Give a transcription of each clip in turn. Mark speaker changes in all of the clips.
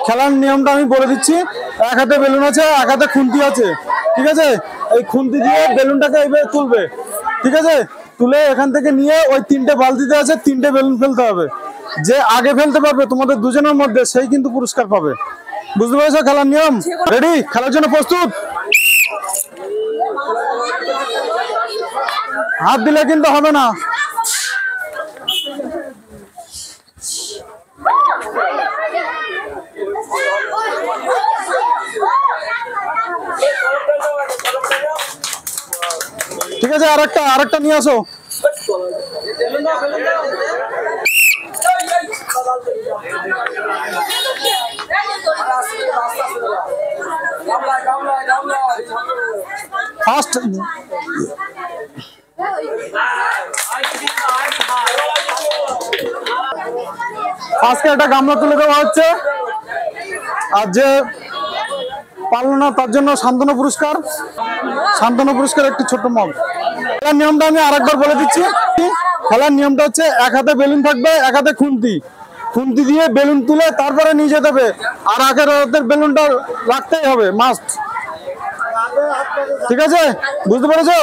Speaker 1: খেলার নিয়মটা আমি বলে দিচ্ছি। এক হাতে বেলুন আছে, এক হাতে খুন্তি আছে, ঠিক আছে? এই খুন্তি দিয়ে বেলুনটাকে এইভাবে তুলবে, ঠিক আছে? তুলে এখান থেকে নিয়ে ওই 3টে বালতিতে আছে 3টে বেলুন ফেলতে হবে। যে আগে ফেলতে পারবে তোমাদের দুজনের মধ্যে সেই কিন্তু পুরস্কার পাবে। বুঝতে পেরেছো খেলার নিয়ম? রেডি? খেলার জন্য প্রস্তুত? হাত দিলে কিন্তু হবে না। ঠিক আছে, আরেকটা নিয়ে আসো। ফার্স্ট ফার্স্টে একটা গামলা তুলে দেওয়া হচ্ছে, আর যে পারলো না তার জন্য সান্ত্বনা পুরস্কার একটি ছোট মগ। খেলার নিয়মটা আমি আরেকবার বলে দিচ্ছি। খেলার নিয়মটা হচ্ছে এক হাতে বেলুন থাকবে, এক হাতে খুন্তি দিয়ে বেলুন তুলে তারপরে নিয়ে যেতে হবে, আর আগের হাতের বেলুনটা রাখতেই হবে মাস্ট। ঠিক আছে, বুঝতে পেরেছো?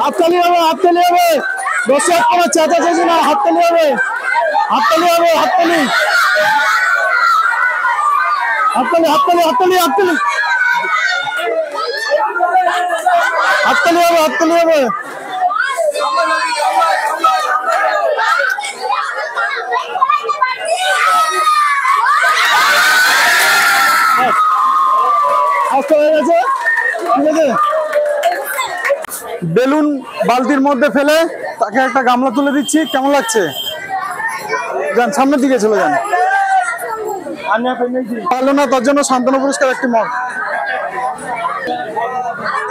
Speaker 1: হাততালি হবে, হাততালি হবে। দর্শক কোনো চেঁচাচেঁচি না, হাততালি হবে, হাততালি হবে, হাততালি হাততালি হাততালি হাততালি হাততালি হাততালি হবে, হাততালি হবে। আস্তে হয়ে গেছে, ঠিক আছে? বেলুন বালতির মধ্যে ফেলে তাকে একটা গামলা তুলে দিচ্ছি। কেমন লাগছে? যান সামনের দিকে চলে যান। পারলো না তার জন্য সান্ত্বনা পুরস্কার একটি মগ।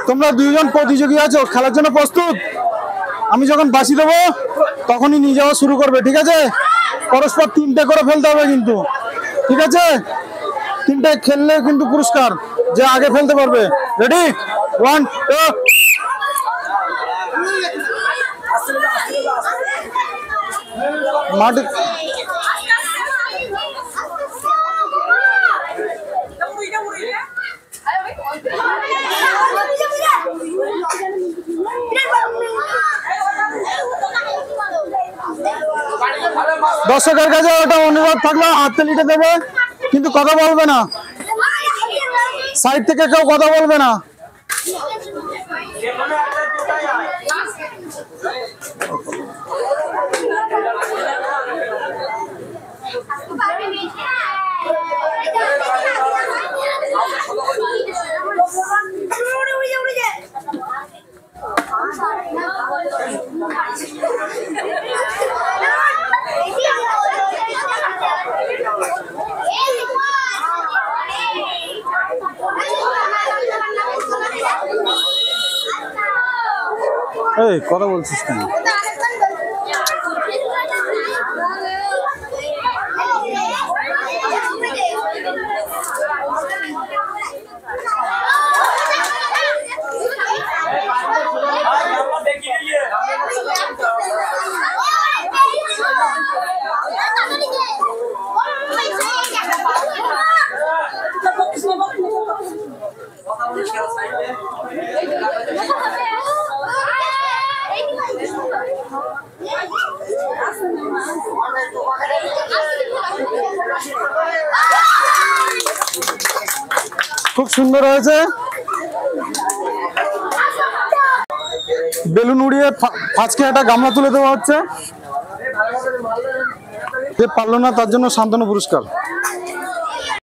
Speaker 1: তোমরা দুইজন প্রতিযোগী আছো, খেলার জন্য প্রস্তুত? আমি যখন বাঁশি দেবো তখনই নিয়ে যাওয়া শুরু করবে, ঠিক আছে? পরস্পর 3টে করে ফেলতে হবে কিন্তু, ঠিক আছে? 3টে খেললে কিন্তু পুরস্কার, যে আগে ফেলতে পারবে। রেডি? 1 2। মাটি দর্শকের কাছে ওটা অনুরোধ থাকলো, হাততালিটা দেবে কিন্তু কথা বলবে না, সাইড থেকে কেউ কথা বলবে না। এই কথা বলছিস কেন? খুব সুন্দর হয়েছে। বেলুন উড়িয়ে ফাঁচকে একটা গামলা তুলে দেওয়া হচ্ছে। যে পারলো না তার জন্য সান্ত্বনা পুরস্কার।